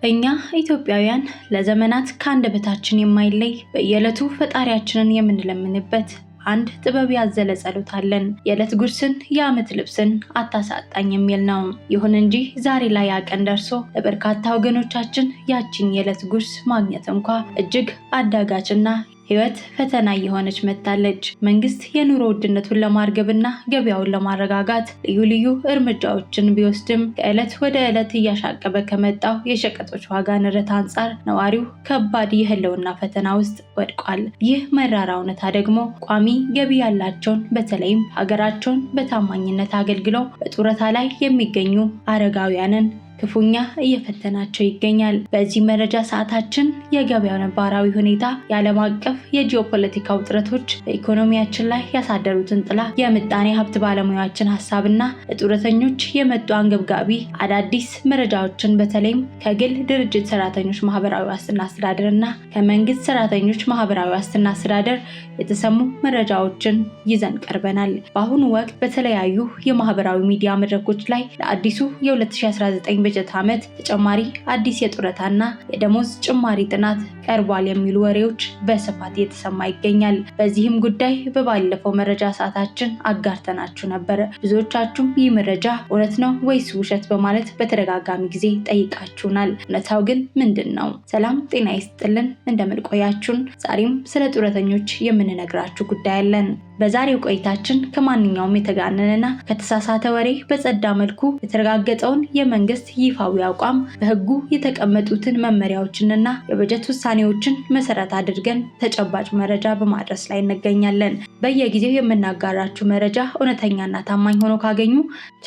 እኛ ኢትዮጵያውያን ለዘመናት ከአንደበታችን የማይለይ በየዕለቱ ፈጣሪያችንን የምንለምንበት አንድ ጥበብ ያዘለ ጸሎት አለን። የዕለት ጉርስን የዓመት ልብስን አታሳጣኝ የሚል ነው። ይሁን እንጂ ዛሬ ላይ ቀን ደርሶ ለበርካታ ወገኖቻችን ያቺን የዕለት ጉርስ ማግኘት እንኳ እጅግ አዳጋችና ህይወት ፈተና የሆነች መጣለች። መንግስት የኑሮ ውድነቱን ለማርገብና ገበያውን ለማረጋጋት ልዩ ልዩ እርምጃዎችን ቢወስድም ከዕለት ወደ ዕለት እያሻቀበ ከመጣው የሸቀጦች ዋጋ ንረት አንጻር ነዋሪው ከባድ የህልውና ፈተና ውስጥ ወድቋል። ይህ መራራ እውነታ ደግሞ ቋሚ ገቢ ያላቸውን በተለይም ሀገራቸውን በታማኝነት አገልግለው በጡረታ ላይ የሚገኙ አረጋውያንን ክፉኛ እየፈተናቸው ይገኛል። በዚህ መረጃ ሰዓታችን የገበያው ነባራዊ ሁኔታ፣ የዓለም አቀፍ የጂኦፖለቲካ ውጥረቶች በኢኮኖሚያችን ላይ ያሳደሩትን ጥላ፣ የምጣኔ ሀብት ባለሙያዎችን ሀሳብና ለጡረተኞች የመጡ አንገብጋቢ አዳዲስ መረጃዎችን በተለይም ከግል ድርጅት ሰራተኞች ማህበራዊ ዋስትና አስተዳደርና ከመንግስት ሰራተኞች ማህበራዊ ዋስትና አስተዳደር የተሰሙ መረጃዎችን ይዘን ቀርበናል። በአሁኑ ወቅት በተለያዩ የማህበራዊ ሚዲያ መድረኮች ላይ ለአዲሱ የ2019 በጀት ዓመት ተጨማሪ አዲስ የጡረታና የደሞዝ ጭማሪ ጥናት ቀርቧል የሚሉ ወሬዎች በስፋት እየተሰማ ይገኛል። በዚህም ጉዳይ በባለፈው መረጃ ሰዓታችን አጋርተናችሁ ነበር። ብዙዎቻችሁም ይህ መረጃ እውነት ነው ወይስ ውሸት በማለት በተደጋጋሚ ጊዜ ጠይቃችሁናል። እውነታው ግን ምንድን ነው? ሰላም ጤና ይስጥልን፣ እንደምን ቆያችሁን? ዛሬም ስለ ጡረተኞች የምንነግራችሁ ጉዳይ አለን። በዛሬው ቆይታችን ከማንኛውም የተጋነነና ከተሳሳተ ወሬ በጸዳ መልኩ የተረጋገጠውን የመንግስት ይፋዊ አቋም፣ በህጉ የተቀመጡትን መመሪያዎችንና የበጀት ውሳኔዎችን መሰረት አድርገን ተጨባጭ መረጃ በማድረስ ላይ እንገኛለን። በየጊዜው የምናጋራችሁ መረጃ እውነተኛና ታማኝ ሆኖ ካገኙ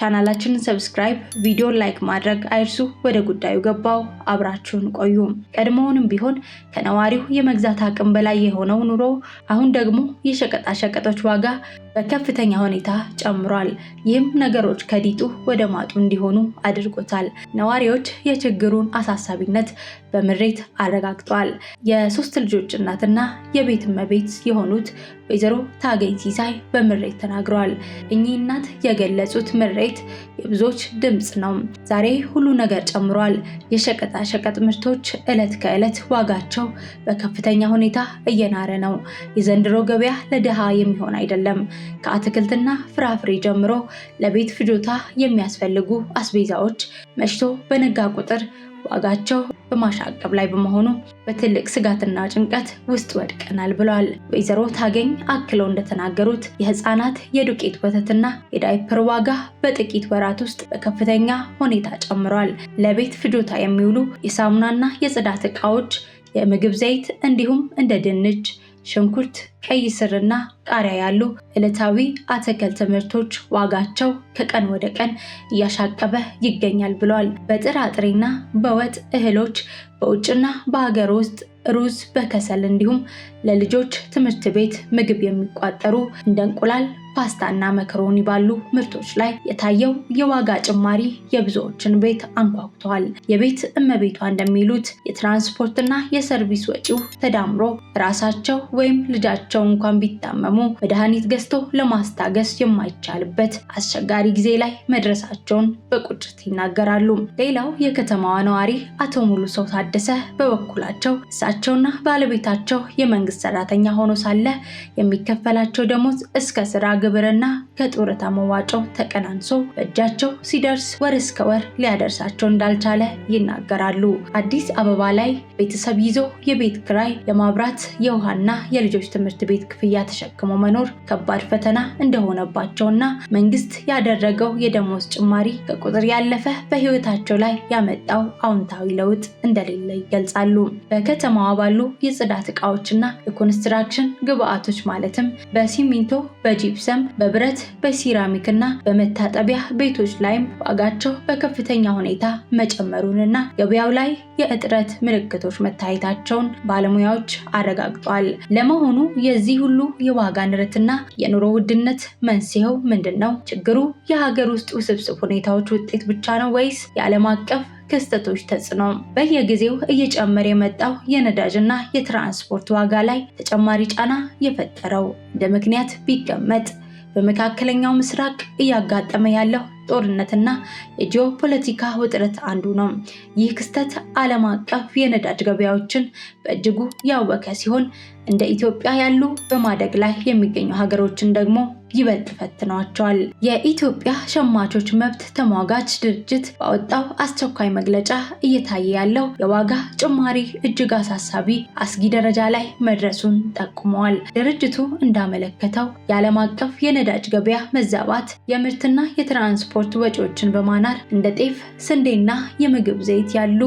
ቻናላችንን ሰብስክራይብ፣ ቪዲዮ ላይክ ማድረግ አይርሱ። ወደ ጉዳዩ ገባው፣ አብራችሁን ቆዩ። ቀድሞውንም ቢሆን ከነዋሪው የመግዛት አቅም በላይ የሆነው ኑሮ አሁን ደግሞ የሸቀጣሸቀጦች ዋጋ በከፍተኛ ሁኔታ ጨምሯል። ይህም ነገሮች ከዲጡ ወደ ማጡ እንዲሆኑ አድርጎታል። ነዋሪዎች የችግሩን አሳሳቢነት በምሬት አረጋግጠዋል። የሶስት ልጆች እናትና የቤት እመቤት የሆኑት ወይዘሮ ታገኝ ሲሳይ በምሬት ተናግረዋል። እኚህ እናት የገለጹት ምሬት የብዙዎች ድምፅ ነው። ዛሬ ሁሉ ነገር ጨምሯል። የሸቀጣ ሸቀጥ ምርቶች ዕለት ከዕለት ዋጋቸው በከፍተኛ ሁኔታ እየናረ ነው። የዘንድሮ ገበያ ለድሃ የሚሆን አይደለም። ከአትክልትና ፍራፍሬ ጀምሮ ለቤት ፍጆታ የሚያስፈልጉ አስቤዛዎች መሽቶ በነጋ ቁጥር ዋጋቸው በማሻቀብ ላይ በመሆኑ በትልቅ ስጋትና ጭንቀት ውስጥ ወድቀናል ብለዋል። ወይዘሮ ታገኝ አክለው እንደተናገሩት የህፃናት የዱቄት ወተትና የዳይፐር ዋጋ በጥቂት ወራት ውስጥ በከፍተኛ ሁኔታ ጨምሯል። ለቤት ፍጆታ የሚውሉ የሳሙናና የጽዳት ዕቃዎች፣ የምግብ ዘይት እንዲሁም እንደ ድንች፣ ሽንኩርት፣ ቀይ ስርና ቃሪያ ያሉ ዕለታዊ አትክልት ምርቶች ዋጋቸው ከቀን ወደ ቀን እያሻቀበ ይገኛል ብለዋል። በጥራጥሬና በወጥ እህሎች፣ በውጭና በሀገር ውስጥ ሩዝ በከሰል እንዲሁም ለልጆች ትምህርት ቤት ምግብ የሚቋጠሩ እንደ እንቁላል፣ ፓስታና መክሮኒ ባሉ ምርቶች ላይ የታየው የዋጋ ጭማሪ የብዙዎችን ቤት አንኳኩተዋል። የቤት እመቤቷ እንደሚሉት የትራንስፖርትና የሰርቪስ ወጪው ተዳምሮ ራሳቸው ወይም ልጃቸው እንኳን ቢታመሙ መድኃኒት ገዝቶ ለማስታገስ የማይቻልበት አስቸጋሪ ጊዜ ላይ መድረሳቸውን በቁጭት ይናገራሉ። ሌላው የከተማዋ ነዋሪ አቶ ሙሉ ሰው ታደሰ በበኩላቸው እሳቸውና ባለቤታቸው የመንግስት ሰራተኛ ሆኖ ሳለ የሚከፈላቸው ደሞዝ እስከ ስራ ግብርና ከጡረታ መዋጮ ተቀናንሶ በእጃቸው ሲደርስ ወር እስከ ወር ሊያደርሳቸው እንዳልቻለ ይናገራሉ። አዲስ አበባ ላይ ቤተሰብ ይዞ የቤት ኪራይ፣ የማብራት፣ የውሃና የልጆች ትምህርት ቤት ክፍያ ተሸክሞ መኖር ከባድ ፈተና እንደሆነባቸውና መንግስት ያደረገው የደሞዝ ጭማሪ ከቁጥር ያለፈ በህይወታቸው ላይ ያመጣው አዎንታዊ ለውጥ እንደሌለ ይገልጻሉ። በከተማዋ ባሉ የጽዳት ዕቃዎችና የኮንስትራክሽን ግብአቶች ማለትም በሲሚንቶ፣ በጂፕሰም፣ በብረት፣ በሲራሚክና በመታጠቢያ ቤቶች ላይም ዋጋቸው በከፍተኛ ሁኔታ መጨመሩንና ገበያው ላይ የእጥረት ምልክቶች መታየታቸውን ባለሙያዎች አረጋግጠዋል። ለመሆኑ የዚህ ሁሉ የዋጋ ንረትና የኑሮ ውድነት መንስኤው ምንድነው? ችግሩ የሀገር ውስጥ ውስብስብ ሁኔታዎች ውጤት ብቻ ነው ወይስ የዓለም አቀፍ ክስተቶች ተጽዕኖ? በየጊዜው እየጨመረ የመጣው የነዳጅና የትራንስፖርት ዋጋ ላይ ተጨማሪ ጫና የፈጠረው እንደ ምክንያት ቢቀመጥ በመካከለኛው ምስራቅ እያጋጠመ ያለው ጦርነትና የጂኦፖለቲካ ውጥረት አንዱ ነው። ይህ ክስተት ዓለም አቀፍ የነዳጅ ገበያዎችን በእጅጉ ያወከ ሲሆን እንደ ኢትዮጵያ ያሉ በማደግ ላይ የሚገኙ ሀገሮችን ደግሞ ይበልጥ ፈትነዋቸዋል። የኢትዮጵያ ሸማቾች መብት ተሟጋች ድርጅት ባወጣው አስቸኳይ መግለጫ እየታየ ያለው የዋጋ ጭማሪ እጅግ አሳሳቢ፣ አስጊ ደረጃ ላይ መድረሱን ጠቁመዋል። ድርጅቱ እንዳመለከተው የዓለም አቀፍ የነዳጅ ገበያ መዛባት የምርትና የትራንስፖርት ወጪዎችን በማናር እንደ ጤፍ፣ ስንዴና የምግብ ዘይት ያሉ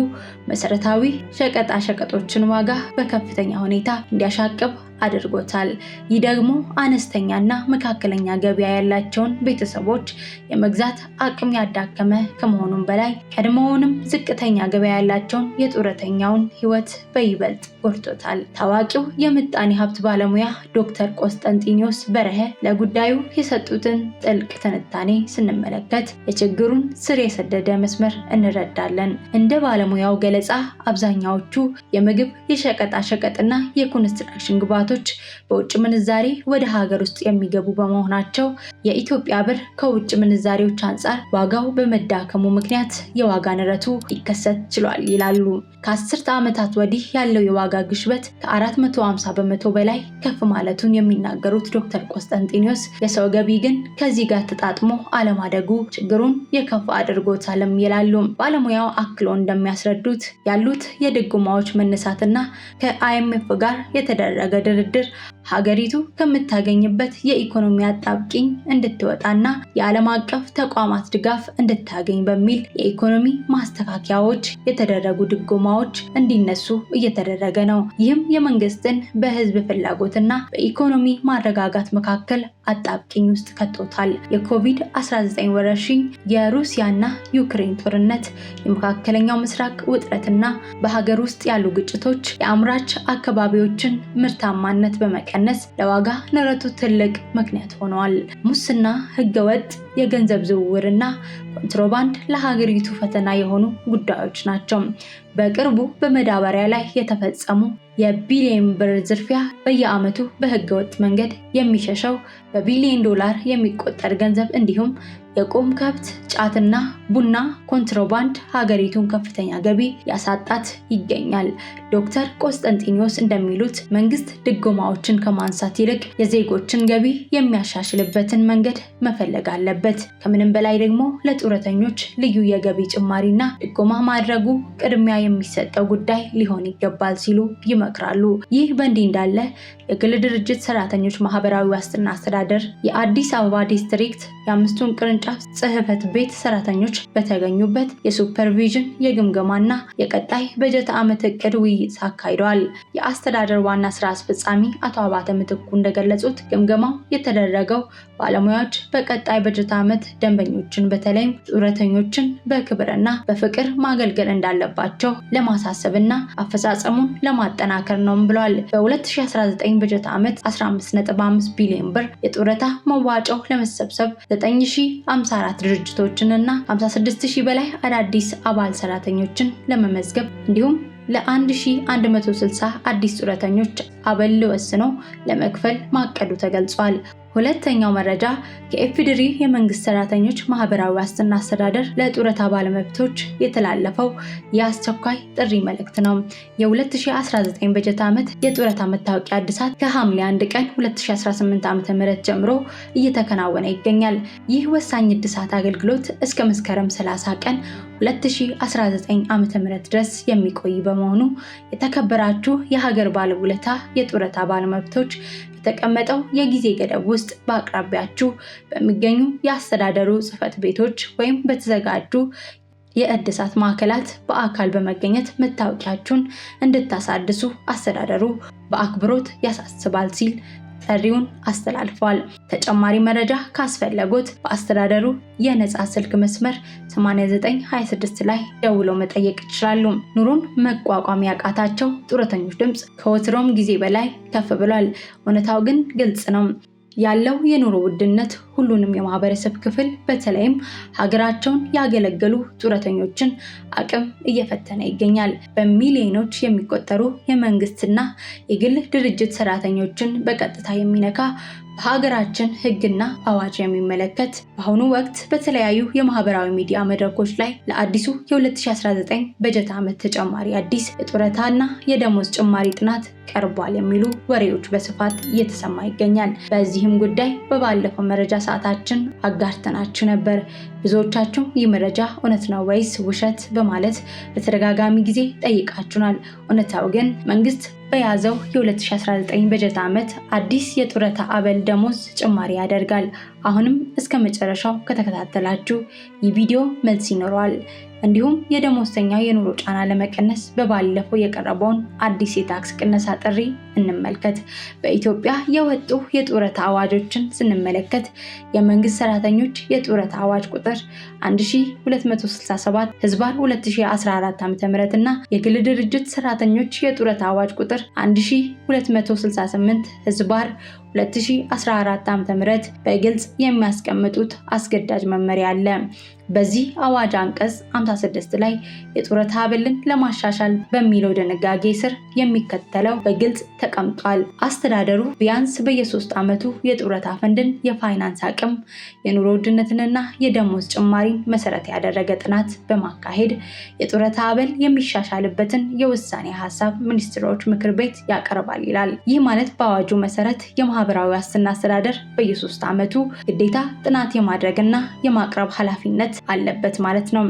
መሰረታዊ ሸቀጣሸቀጦችን ዋጋ በከፍተኛ ሁኔታ እንዲያሻቅብ አድርጎታል። ይህ ደግሞ አነስተኛና መካከለኛ ገበያ ያላቸውን ቤተሰቦች የመግዛት አቅም ያዳከመ ከመሆኑም በላይ ቀድሞውንም ዝቅተኛ ገበያ ያላቸውን የጡረተኛውን ሕይወት በይበልጥ ጎድቶታል። ታዋቂው የምጣኔ ሀብት ባለሙያ ዶክተር ቆስጠንጢኖስ በርሄ ለጉዳዩ የሰጡትን ጥልቅ ትንታኔ ስንመለከት የችግሩን ስር የሰደደ መስመር እንረዳለን። እንደ ባለሙያው ገለጻ አብዛኛዎቹ የምግብ የሸቀጣሸቀጥና የኮንስትራክሽን ግብዓቶች በውጭ ምንዛሬ ወደ ሀገር ውስጥ የሚገቡ በመሆናቸው የኢትዮጵያ ብር ከውጭ ምንዛሬዎች አንጻር ዋጋው በመዳከሙ ምክንያት የዋጋ ንረቱ ሊከሰት ችሏል ይላሉ። ከ10 ዓመታት ወዲህ ያለው የዋጋ ግሽበት ከ450 በመቶ በላይ ከፍ ማለቱን የሚናገሩት ዶክተር ቆስጠንጢኖስ የሰው ገቢ ግን ከዚህ ጋር ተጣጥሞ አለማደጉ ችግሩን የከፋ አድርጎታልም ይላሉ። ባለሙያው አክሎ እንደሚያስረዱት ያሉት የድጎማዎች መነሳትና ከአይኤምኤፍ ጋር የተደረገ ድርድር ሀገሪቱ ከምታገኝበት የኢኮኖሚ አጣብቂኝ እንድትወጣና የዓለም አቀፍ ተቋማት ድጋፍ እንድታገኝ በሚል የኢኮኖሚ ማስተካከያዎች የተደረጉ ድጎማዎች እንዲነሱ እየተደረገ ነው። ይህም የመንግስትን በህዝብ ፍላጎትና በኢኮኖሚ ማረጋጋት መካከል አጣብቂኝ ውስጥ ከቶታል። የኮቪድ-19 ወረርሽኝ፣ የሩሲያና ዩክሬን ጦርነት፣ የመካከለኛው ምስራቅ ውጥረትና በሀገር ውስጥ ያሉ ግጭቶች የአምራች አካባቢዎችን ምርታማነት በመቀነስ ለዋጋ ንረቱ ትልቅ ምክንያት ሆነዋል። ሙስና፣ ህገወጥ የገንዘብ ዝውውርና ኮንትሮባንድ ለሀገሪቱ ፈተና የሆኑ ጉዳዮች ናቸው። በቅርቡ በመዳበሪያ ላይ የተፈጸሙ የቢሊዮን ብር ዝርፊያ በየዓመቱ በህገወጥ መንገድ የሚሸሸው በቢሊዮን ዶላር የሚቆጠር ገንዘብ እንዲሁም የቁም ከብት፣ ጫትና ቡና ኮንትሮባንድ ሀገሪቱን ከፍተኛ ገቢ ያሳጣት ይገኛል። ዶክተር ቆስጠንጢኖስ እንደሚሉት መንግስት ድጎማዎችን ከማንሳት ይልቅ የዜጎችን ገቢ የሚያሻሽልበትን መንገድ መፈለግ አለበት። ከምንም በላይ ደግሞ ለጡረተኞች ልዩ የገቢ ጭማሪና ድጎማ ማድረጉ ቅድሚያ የሚሰጠው ጉዳይ ሊሆን ይገባል ሲሉ ይመክራሉ። ይህ በእንዲህ እንዳለ የግል ድርጅት ሰራተኞች ማህበራዊ ዋስትና አስተዳደር የአዲስ አበባ ዲስትሪክት የአምስቱን ቅርንጫፍ ጽህፈት ቤት ሰራተኞች በተገኙበት የሱፐርቪዥን የግምገማና የቀጣይ በጀት ዓመት እቅድ ውይይት አካሂደዋል። የአስተዳደር ዋና ስራ አስፈጻሚ አቶ አባተ ምትኩ እንደገለጹት ግምገማው የተደረገው ባለሙያዎች በቀጣይ በጀት ዓመት ደንበኞችን በተለይም ጡረተኞችን በክብርና በፍቅር ማገልገል እንዳለባቸው ለማሳሰብና አፈጻጸሙን ለማጠናከር ነው ብለዋል። በ2019 በጀት ዓመት 15.5 ቢሊዮን ብር የጡረታ መዋጮው ለመሰብሰብ 9054 ድርጅቶችንና 56000 በላይ አዳዲስ አባል ሰራተኞችን ለመመዝገብ እንዲሁም ለ1160 አዲስ ጡረተኞች አበል ወስነው ለመክፈል ማቀዱ ተገልጿል። ሁለተኛው መረጃ ከኢፌዴሪ የመንግስት ሰራተኞች ማህበራዊ ዋስትና አስተዳደር ለጡረታ ባለመብቶች የተላለፈው የአስቸኳይ ጥሪ መልእክት ነው። የ2019 በጀት ዓመት የጡረታ መታወቂያ እድሳት ከሐምሌ 1 ቀን 2018 ዓ.ም ጀምሮ እየተከናወነ ይገኛል። ይህ ወሳኝ እድሳት አገልግሎት እስከ መስከረም 30 ቀን 2019 ዓ.ም ድረስ የሚቆይ በመሆኑ የተከበራችሁ የሀገር ባለውለታ የጡረታ ባለመብቶች በተቀመጠው የጊዜ ገደብ ውስጥ በአቅራቢያችሁ በሚገኙ የአስተዳደሩ ጽህፈት ቤቶች ወይም በተዘጋጁ የእድሳት ማዕከላት በአካል በመገኘት መታወቂያችሁን እንድታሳድሱ አስተዳደሩ በአክብሮት ያሳስባል ሲል ጥሪውን አስተላልፏል። ተጨማሪ መረጃ ካስፈለጉት በአስተዳደሩ የነፃ ስልክ መስመር 8926 ላይ ደውለው መጠየቅ ይችላሉ። ኑሮን መቋቋም ያቃታቸው ጡረተኞች ድምፅ ከወትሮም ጊዜ በላይ ከፍ ብሏል። እውነታው ግን ግልጽ ነው። ያለው የኑሮ ውድነት ሁሉንም የማህበረሰብ ክፍል በተለይም ሀገራቸውን ያገለገሉ ጡረተኞችን አቅም እየፈተነ ይገኛል። በሚሊዮኖች የሚቆጠሩ የመንግስትና የግል ድርጅት ሰራተኞችን በቀጥታ የሚነካ በሀገራችን ሕግና አዋጅ የሚመለከት በአሁኑ ወቅት በተለያዩ የማህበራዊ ሚዲያ መድረኮች ላይ ለአዲሱ የ2019 በጀት ዓመት ተጨማሪ አዲስ የጡረታና የደሞዝ ጭማሪ ጥናት ቀርቧል የሚሉ ወሬዎች በስፋት እየተሰማ ይገኛል። በዚህም ጉዳይ በባለፈው መረጃ ሰዓታችን አጋርተናችሁ ነበር። ብዙዎቻችሁ ይህ መረጃ እውነት ነው ወይስ ውሸት በማለት በተደጋጋሚ ጊዜ ጠይቃችሁናል። እውነታው ግን መንግስት በያዘው የ2019 በጀት ዓመት አዲስ የጡረታ አበል ደሞዝ ጭማሪ ያደርጋል። አሁንም እስከ መጨረሻው ከተከታተላችሁ ይህ ቪዲዮ መልስ ይኖረዋል። እንዲሁም የደሞዝተኛ የኑሮ ጫና ለመቀነስ በባለፈው የቀረበውን አዲስ የታክስ ቅነሳ ጥሪ እንመልከት። በኢትዮጵያ የወጡ የጡረታ አዋጆችን ስንመለከት የመንግስት ሰራተኞች የጡረታ አዋጅ ቁጥር 1267 ህዝባር 2014 ዓ.ም እና የግል ድርጅት ሰራተኞች የጡረታ አዋጅ ቁጥር 1268 ህዝባር 2014 ዓ.ም በግልጽ የሚያስቀምጡት አስገዳጅ መመሪያ አለ። በዚህ አዋጅ አንቀጽ 56 ላይ የጡረታ አበልን ለማሻሻል በሚለው ድንጋጌ ስር የሚከተለው በግልጽ ተቀምጧል። አስተዳደሩ ቢያንስ በየ3 ዓመቱ የጡረታ ፈንድን የፋይናንስ አቅም፣ የኑሮ ውድነትንና የደሞዝ ጭማሪን መሰረት ያደረገ ጥናት በማካሄድ የጡረታ አበል የሚሻሻልበትን የውሳኔ ሀሳብ ሚኒስትሮች ምክር ቤት ያቀርባል ይላል። ይህ ማለት በአዋጁ መሰረት የማህበራዊ ዋስትና አስተዳደር በየ3 ዓመቱ ግዴታ ጥናት የማድረግና የማቅረብ ኃላፊነት አለበት ማለት ነው።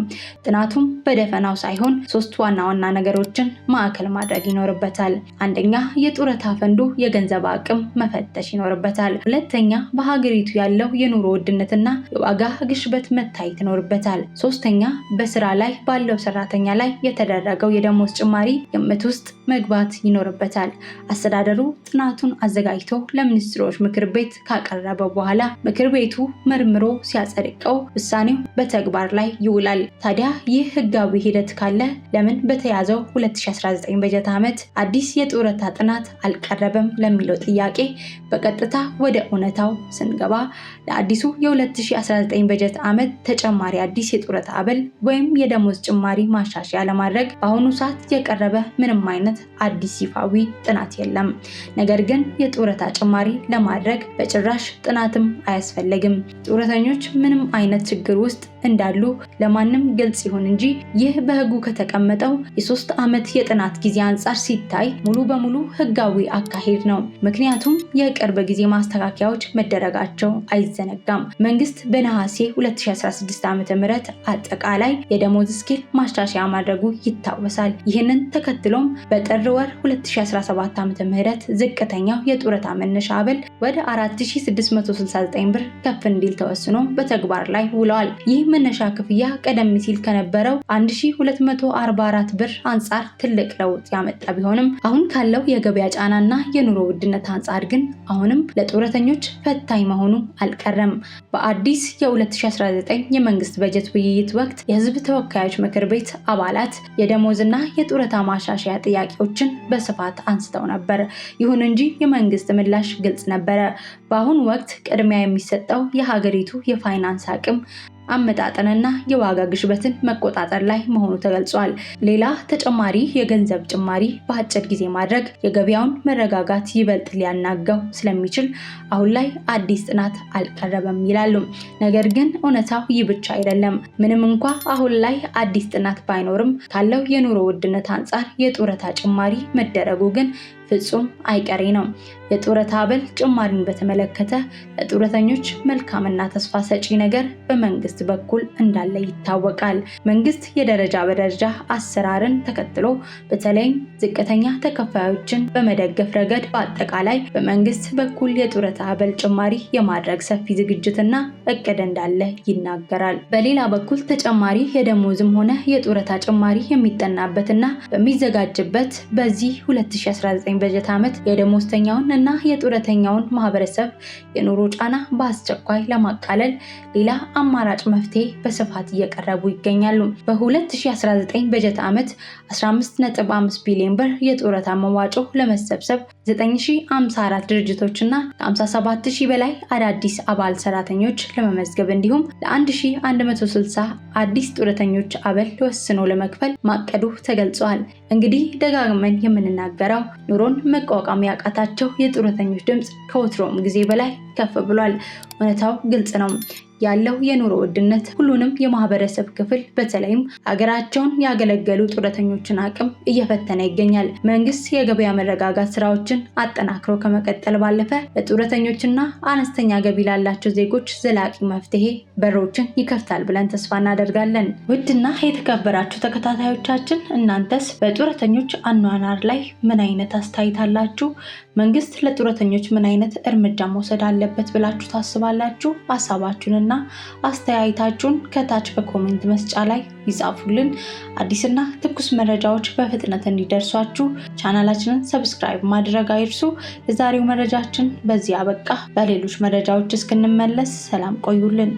ጥናቱም በደፈናው ሳይሆን 3 ዋና ዋና ነገሮችን ማዕከል ማድረግ ይኖርበታል። አንደኛ፣ የጡረታ ፈንዱ የገንዘብ አቅም መፈተሽ ይኖርበታል። ሁለተኛ፣ በሀገሪቱ ያለው የኑሮ ውድነትና የዋጋ ግሽበት መታየት ይኖርበታል። ሶስተኛ፣ በስራ ላይ ባለው ሰራተኛ ላይ የተደረገው የደሞዝ ጭማሪ ግምት ውስጥ መግባት ይኖርበታል። አስተዳደሩ ጥናቱን አዘጋጅቶ ለሚኒስትሮች ምክር ቤት ካቀረበ በኋላ ምክር ቤቱ መርምሮ ሲያጸድቀው ውሳኔው በተግባር ላይ ይውላል። ታዲያ ይህ ህጋዊ ሂደት ካለ ለምን በተያዘው 2019 በጀት ዓመት አዲስ የጡረታ ጥናት አልቀረበም ለሚለው ጥያቄ በቀጥታ ወደ እውነታው ስንገባ ለአዲሱ የ2019 በጀት ዓመት ተጨማሪ አዲስ የጡረታ አበል ወይም የደሞዝ ጭማሪ ማሻሻያ ለማድረግ በአሁኑ ሰዓት የቀረበ ምንም አይነት አዲስ ይፋዊ ጥናት የለም። ነገር ግን የጡረታ ጭማሪ ለማድረግ በጭራሽ ጥናትም አያስፈልግም። ጡረተኞች ምንም አይነት ችግር ውስጥ እንዳሉ ለማንም ግልጽ ይሁን እንጂ ይህ በህጉ ከተቀመጠው የ3 ዓመት የጥናት ጊዜ አንጻር ሲታይ ሙሉ በሙሉ ህጋዊ አካሄድ ነው። ምክንያቱም የቅርብ ጊዜ ማስተካከያዎች መደረጋቸው አይዘነጋም። መንግስት በነሐሴ 2016 ዓ.ም አጠቃላይ የደሞዝ ስኬል ማሻሻያ ማድረጉ ይታወሳል። ይህንን ተከትሎም በጥር ወር 2017 ዓ.ም ዝቅተኛው የጡረታ መነሻ አበል ወደ 4669 ብር ከፍ እንዲል ተወስኖ በተግባር ላይ ውለዋል። ይህ መነሻ ክፍያ ቀደም ሲል ከነበረው 1244 ብር አንጻር ትልቅ ለውጥ ያመጣ ቢሆንም አሁን ካለው የገበያ ጫናና የኑሮ ውድነት አንጻር ግን አሁንም ለጡረተኞች ፈታኝ መሆኑ አልቀረም። በአዲስ የ2019 የመንግስት በጀት ውይይት ወቅት የህዝብ ተወካዮች ምክር ቤት አባላት የደሞዝና የጡረታ ማሻሻያ ጥያቄዎችን በስፋት አንስተው ነበር። ይሁን እንጂ የመንግስት ምላሽ ግልጽ ነበረ። በአሁኑ ወቅት ቅድሚያ የሚሰጠው የሀገሪቱ የፋይናንስ አቅም አመጣጠንና የዋጋ ግሽበትን መቆጣጠር ላይ መሆኑ ተገልጿል። ሌላ ተጨማሪ የገንዘብ ጭማሪ በአጭር ጊዜ ማድረግ የገበያውን መረጋጋት ይበልጥ ሊያናጋው ስለሚችል አሁን ላይ አዲስ ጥናት አልቀረበም ይላሉ። ነገር ግን እውነታው ይህ ብቻ አይደለም። ምንም እንኳ አሁን ላይ አዲስ ጥናት ባይኖርም ካለው የኑሮ ውድነት አንጻር የጡረታ ጭማሪ መደረጉ ግን ፍጹም አይቀሬ ነው። የጡረታ አበል ጭማሪን በተመለከተ ለጡረተኞች መልካምና ተስፋ ሰጪ ነገር በመንግስት በኩል እንዳለ ይታወቃል። መንግስት የደረጃ በደረጃ አሰራርን ተከትሎ በተለይም ዝቅተኛ ተከፋዮችን በመደገፍ ረገድ በአጠቃላይ በመንግስት በኩል የጡረታ አበል ጭማሪ የማድረግ ሰፊ ዝግጅትና እቅድ እንዳለ ይናገራል። በሌላ በኩል ተጨማሪ የደሞዝም ሆነ የጡረታ ጭማሪ የሚጠናበትና በሚዘጋጅበት በዚህ 2019 በጀት ዓመት የደሞዝተኛውን እና የጡረተኛውን ማህበረሰብ የኑሮ ጫና በአስቸኳይ ለማቃለል ሌላ አማራጭ መፍትሄ በስፋት እየቀረቡ ይገኛሉ። በ2019 በጀት ዓመት 15.5 ቢሊዮን ብር የጡረታ መዋጮ ለመሰብሰብ 9054 ድርጅቶችና ከ57000 በላይ አዳዲስ አባል ሰራተኞች ለመመዝገብ እንዲሁም ለ1160 አዲስ ጡረተኞች አበል ወስኖ ለመክፈል ማቀዱ ተገልጿል። እንግዲህ ደጋግመን የምንናገረው ኑሮን መቋቋም ያቃታቸው የጡረተኞች ድምጽ ከወትሮም ጊዜ በላይ ከፍ ብሏል። እውነታው ግልጽ ነው። ያለው የኑሮ ውድነት ሁሉንም የማህበረሰብ ክፍል በተለይም ሀገራቸውን ያገለገሉ ጡረተኞችን አቅም እየፈተነ ይገኛል። መንግስት የገበያ መረጋጋት ስራዎችን አጠናክሮ ከመቀጠል ባለፈ ለጡረተኞችና አነስተኛ ገቢ ላላቸው ዜጎች ዘላቂ መፍትሄ በሮችን ይከፍታል ብለን ተስፋ እናደርጋለን። ውድና የተከበራችሁ ተከታታዮቻችን እናንተስ በጡረተኞች አኗኗር ላይ ምን አይነት አስተያየት አላችሁ? መንግስት ለጡረተኞች ምን አይነት እርምጃ መውሰድ አለበት ብላችሁ ታስባላችሁ? ሀሳባችሁንና አስተያየታችሁን ከታች በኮሜንት መስጫ ላይ ይጻፉልን። አዲስና ትኩስ መረጃዎች በፍጥነት እንዲደርሷችሁ ቻናላችንን ሰብስክራይብ ማድረግ አይርሱ። የዛሬው መረጃችን በዚህ አበቃ። በሌሎች መረጃዎች እስክንመለስ ሰላም ቆዩልን።